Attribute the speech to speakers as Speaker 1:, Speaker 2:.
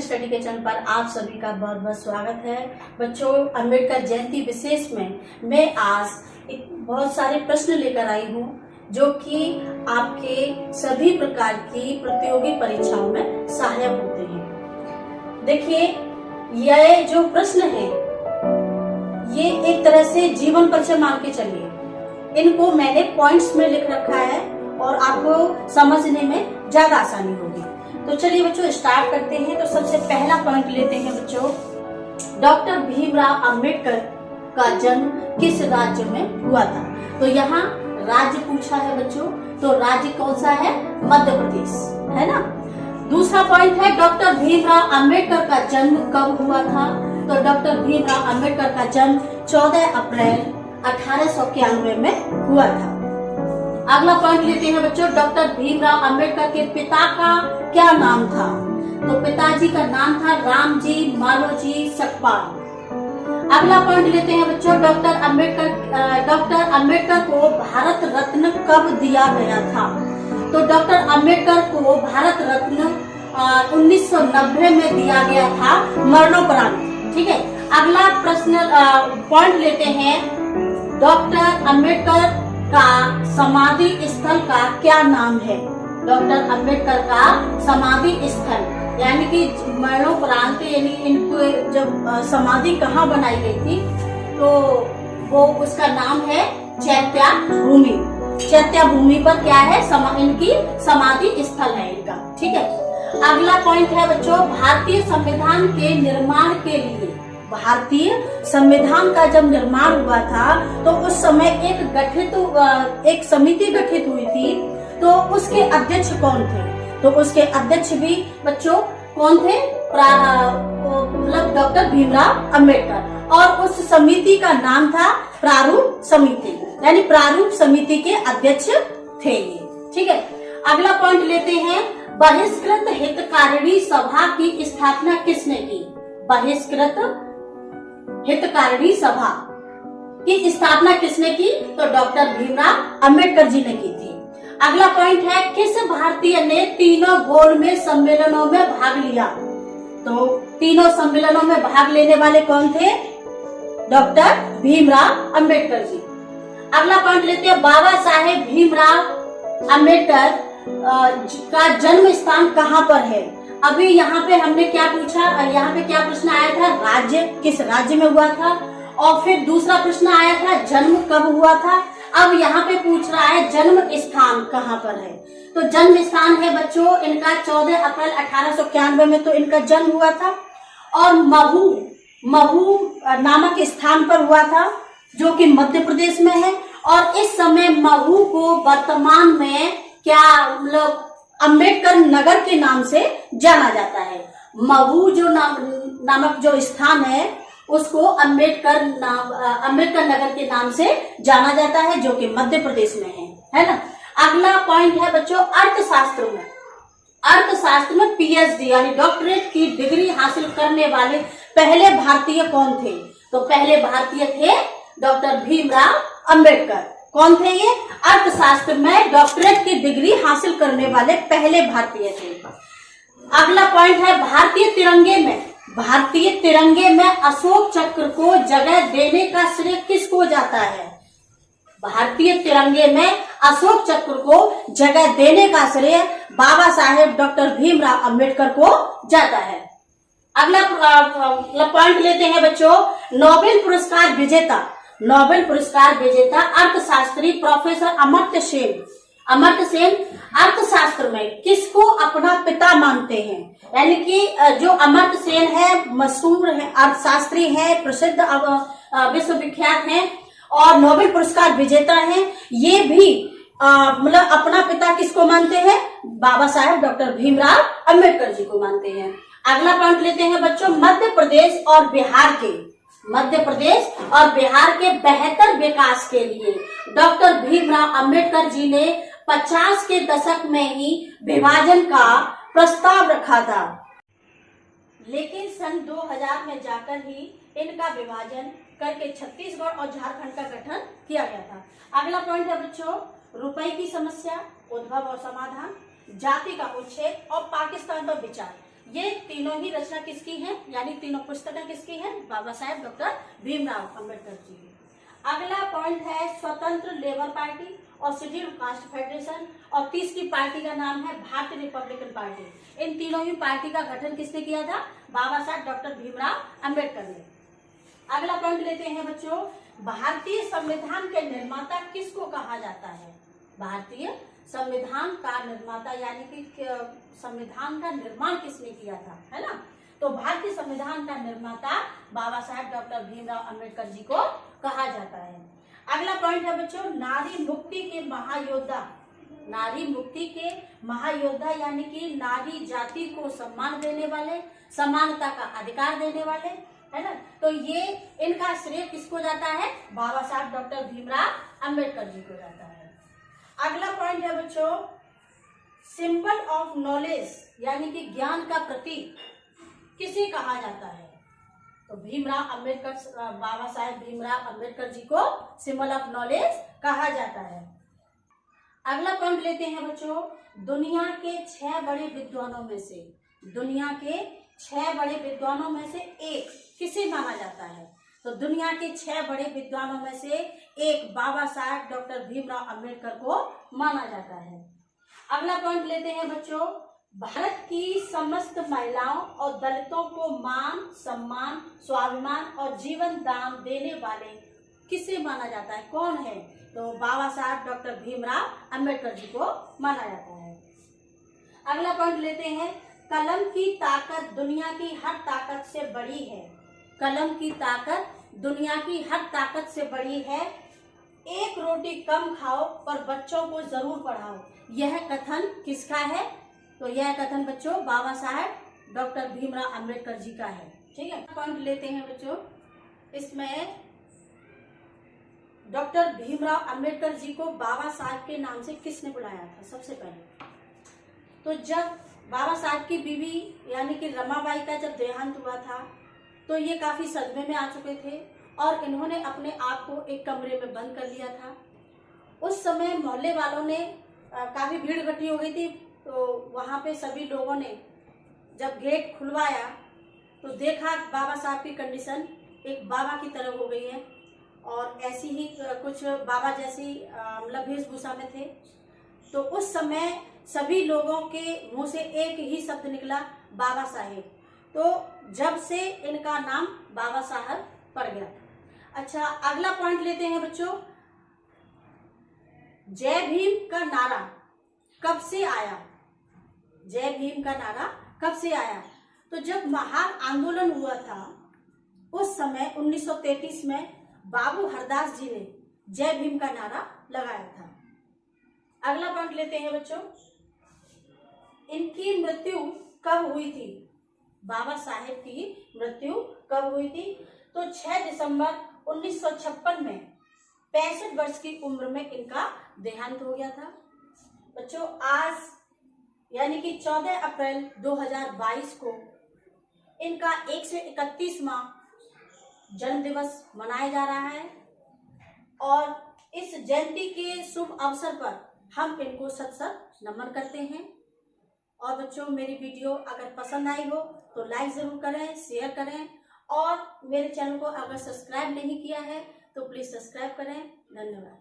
Speaker 1: Study के channel पर आप सभी का बहुत बहुत स्वागत है। बच्चों, अम्बेडकर जयंती विशेष में मैं आज एक बहुत सारे प्रश्न लेकर आई हूँ जो कि आपके सभी प्रकार की प्रतियोगी परीक्षाओं में सहायक होते हैं। देखिए, यह जो प्रश्न है ये एक तरह से जीवन परिचय मान के चलिए। इनको मैंने पॉइंट्स में लिख रखा है और आपको समझने में ज्यादा आसानी होगी। तो चलिए बच्चों, स्टार्ट करते हैं। तो सबसे पहला पॉइंट लेते हैं बच्चों, डॉक्टर भीमराव अंबेडकर का जन्म किस राज्य में हुआ था। तो यहाँ राज्य पूछा है बच्चों, तो राज्य कौन सा है? मध्य प्रदेश, है ना। दूसरा पॉइंट है, डॉक्टर भीमराव अंबेडकर का जन्म कब हुआ था। तो डॉक्टर भीमराव अंबेडकर का जन्म 14 अप्रैल 1891 में हुआ था। अगला पॉइंट लेते हैं बच्चों, डॉक्टर भीमराव अंबेडकर के पिता का क्या नाम था। तो पिताजी का नाम था रामजी मालोजी सकपाल। अगला पॉइंट लेते हैं बच्चों, डॉक्टर अंबेडकर को भारत रत्न कब दिया गया था। तो डॉक्टर अंबेडकर को भारत रत्न 1990 में दिया गया था, मरणोपरांत। ठीक है। अगला प्रश्न पॉइंट लेते हैं, डॉक्टर अंबेडकर का समाधि स्थल का क्या नाम है। डॉक्टर अंबेडकर का समाधि स्थल यानी कि मरणोपरांत, यानी इनको जब समाधि कहाँ बनाई गई थी तो वो उसका नाम है चैत्या भूमि। चैत्या भूमि पर क्या है? इनकी समाधि स्थल है इनका। ठीक है। अगला पॉइंट है बच्चों, भारतीय संविधान के निर्माण के लिए, भारतीय संविधान का जब निर्माण हुआ था तो उस समय एक समिति गठित हुई थी। तो उसके अध्यक्ष कौन थे? तो उसके अध्यक्ष भी बच्चों कौन थे? मतलब डॉक्टर भीमराव अंबेडकर। और उस समिति का नाम था प्रारूप समिति, यानी प्रारूप समिति के अध्यक्ष थे ये। ठीक है। अगला पॉइंट लेते हैं, बहिष्कृत हितकारिणी सभा की स्थापना किसने की। बहिष्कृत हितकारिणी सभा की स्थापना किसने की? तो डॉक्टर भीमराव अंबेडकर जी ने की थी। अगला पॉइंट है, किस भारतीय ने तीनों गोलमेज सम्मेलनों में भाग लिया। तो तीनों सम्मेलनों में भाग लेने वाले कौन थे? डॉक्टर भीमराव अंबेडकर जी। अगला पॉइंट लेते हैं, बाबा साहेब भीमराव अंबेडकर का जन्म स्थान कहाँ पर है। अभी यहाँ पे हमने क्या पूछा, यहाँ पे क्या प्रश्न आया था? राज्य, किस राज्य में हुआ था। और फिर दूसरा प्रश्न आया था जन्म कब हुआ था। अब यहाँ पे पूछ रहा है जन्म स्थान कहाँ पर है। तो जन्म स्थान है बच्चों इनका 14 अप्रैल 1891 में तो इनका जन्म हुआ था। और महू नामक स्थान पर हुआ था जो कि मध्य प्रदेश में है। और इस समय महू को वर्तमान में क्या मतलब अंबेडकर नगर के नाम से जाना जाता है। महू जो नामक जो स्थान है उसको अंबेडकर नगर के नाम से जाना जाता है जो कि मध्य प्रदेश में है ना। अगला पॉइंट है बच्चों, अर्थशास्त्र में पीएचडी यानी डॉक्टरेट की डिग्री हासिल करने वाले पहले भारतीय कौन थे। तो पहले भारतीय थे डॉक्टर भीमराव अंबेडकर। कौन थे ये? अर्थशास्त्र में डॉक्टरेट की डिग्री हासिल करने वाले पहले भारतीय थे। अगला पॉइंट है, भारतीय तिरंगे में अशोक चक्र को जगह देने का श्रेय किसको जाता है। भारतीय तिरंगे में अशोक चक्र को जगह देने का श्रेय बाबा साहेब डॉक्टर भीमराव अंबेडकर को जाता है। अगला पॉइंट लेते हैं बच्चों, नोबेल पुरस्कार विजेता अर्थशास्त्री प्रोफेसर अमर्त्य सेन अर्थशास्त्र में किसको अपना पिता मानते हैं। यानी कि जो अमर्त्य सेन है, मशहूर है अर्थशास्त्री है, प्रसिद्ध विश्वविख्यात हैं और नोबेल पुरस्कार विजेता हैं। ये भी मतलब अपना पिता किसको मानते हैं? बाबा साहेब डॉक्टर भीमराव अंबेडकर जी को मानते हैं। अगला पॉइंट लेते हैं बच्चों, मध्य प्रदेश और बिहार के बेहतर विकास के लिए डॉक्टर भीमराव अंबेडकर जी ने 50 के दशक में ही विभाजन का प्रस्ताव रखा था, लेकिन सन 2000 में जाकर ही इनका विभाजन करके छत्तीसगढ़ और झारखंड का गठन किया गया था। अगला पॉइंट है बच्चों, रुपए की समस्या, उद्भव और समाधान, जाति का उच्छेद और पाकिस्तान पर विचार। ये तीनों ही रचना किसकी है, यानी तीनों पुस्तकें किसकी हैं, बाबा साहेब डॉक्टर भीमराव अम्बेडकर जी की। अगला पॉइंट है स्वतंत्र लेबर पार्टी और शेड्यूल्ड कास्ट फेडरेशन, और तीसरी पार्टी का नाम है भारतीय रिपब्लिकन पार्टी। इन तीनों ही पार्टी का गठन किसने किया था, बाबा साहेब डॉक्टर भीमराव अम्बेडकर ने। अगला पॉइंट लेते हैं बच्चों, भारतीय संविधान के निर्माता किसको कहा जाता है। भारतीय संविधान का निर्माता यानी कि संविधान का निर्माण किसने किया था, है ना। तो भारतीय संविधान का निर्माता बाबा साहेब डॉक्टर भीमराव अम्बेडकर जी को कहा जाता है। अगला पॉइंट है बच्चों, नारी मुक्ति के महायोद्धा। नारी मुक्ति के महायोद्धा यानी कि नारी जाति को सम्मान देने वाले, समानता का अधिकार देने वाले, है ना। तो ये इनका श्रेय किसको जाता है, बाबा साहब डॉक्टर भीमराव अम्बेडकर जी को जाता है। अगला पॉइंट है बच्चों, सिंबल ऑफ नॉलेज यानी कि ज्ञान का प्रतीक किसे कहा जाता है, तो भीमराव अम्बेडकर, बाबा साहेब भीमराव अम्बेडकर जी को सिंबल ऑफ नॉलेज कहा जाता है। अगला पॉइंट लेते हैं बच्चों, दुनिया के 6 बड़े विद्वानों में से, दुनिया के 6 बड़े विद्वानों में से एक किसे माना जाता है, तो दुनिया के 6 बड़े विद्वानों में से एक बाबा साहेब डॉक्टर भीमराव अम्बेडकर को माना जाता है। अगला पॉइंट लेते हैं बच्चों, भारत की समस्त महिलाओं और दलितों को मान, सम्मान, स्वाभिमान और जीवन दान देने वाले किसे माना जाता है, कौन है, तो बाबा साहब डॉक्टर भीमराव अम्बेडकर जी को माना जाता है। अगला पॉइंट लेते हैं, कलम की ताकत दुनिया की हर ताकत से बड़ी है। कलम की ताकत दुनिया की हर ताकत से बड़ी है। एक रोटी कम खाओ पर बच्चों को जरूर पढ़ाओ, यह कथन किसका है, तो यह कथन बच्चों बाबा साहेब डॉक्टर भीमराव अम्बेडकर जी का है। ठीक है, पॉइंट लेते हैं बच्चों, इसमें डॉक्टर भीमराव अम्बेडकर जी को बाबा साहब के नाम से किसने बुलाया था सबसे पहले, तो जब बाबा साहब की बीवी यानी कि रमाबाई का जब देहांत हुआ था तो ये काफी सदमे में आ चुके थे और इन्होंने अपने आप को एक कमरे में बंद कर लिया था। उस समय मोहल्ले वालों ने काफी भीड़ इकट्ठी हो गई थी, तो वहां पे सभी लोगों ने जब गेट खुलवाया तो देखा बाबा साहब की कंडीशन एक बाबा की तरह हो गई है और ऐसी ही कुछ बाबा जैसी मतलब वेशभूषा में थे। तो उस समय सभी लोगों के मुंह से एक ही शब्द निकला, बाबा साहेब। तो जब से इनका नाम बाबा साहब पड़ गया। अच्छा, अगला पॉइंट लेते हैं बच्चों, जय भीम का नारा कब से आया। जय भीम का नारा कब से आया, तो जब महान आंदोलन हुआ था उस समय 1933 में बाबू हरदास जी ने जय भीम का नारा लगाया था। अगला पॉइंट लेते हैं बच्चों, इनकी मृत्यु कब हुई थी, बाबा साहेब की मृत्यु कब हुई थी, तो 6 दिसंबर 1956 में 65 वर्ष की उम्र में इनका देहांत हो गया था। बच्चों, आज यानी कि 14 अप्रैल 2022 को इनका 131वां जन्म दिवस मनाया जा रहा है और इस जयंती के शुभ अवसर पर हम इनको शत शत नमन करते हैं। और बच्चों, मेरी वीडियो अगर पसंद आई हो तो लाइक जरूर करें, शेयर करें और मेरे चैनल को अगर सब्सक्राइब नहीं किया है तो प्लीज सब्सक्राइब करें। धन्यवाद।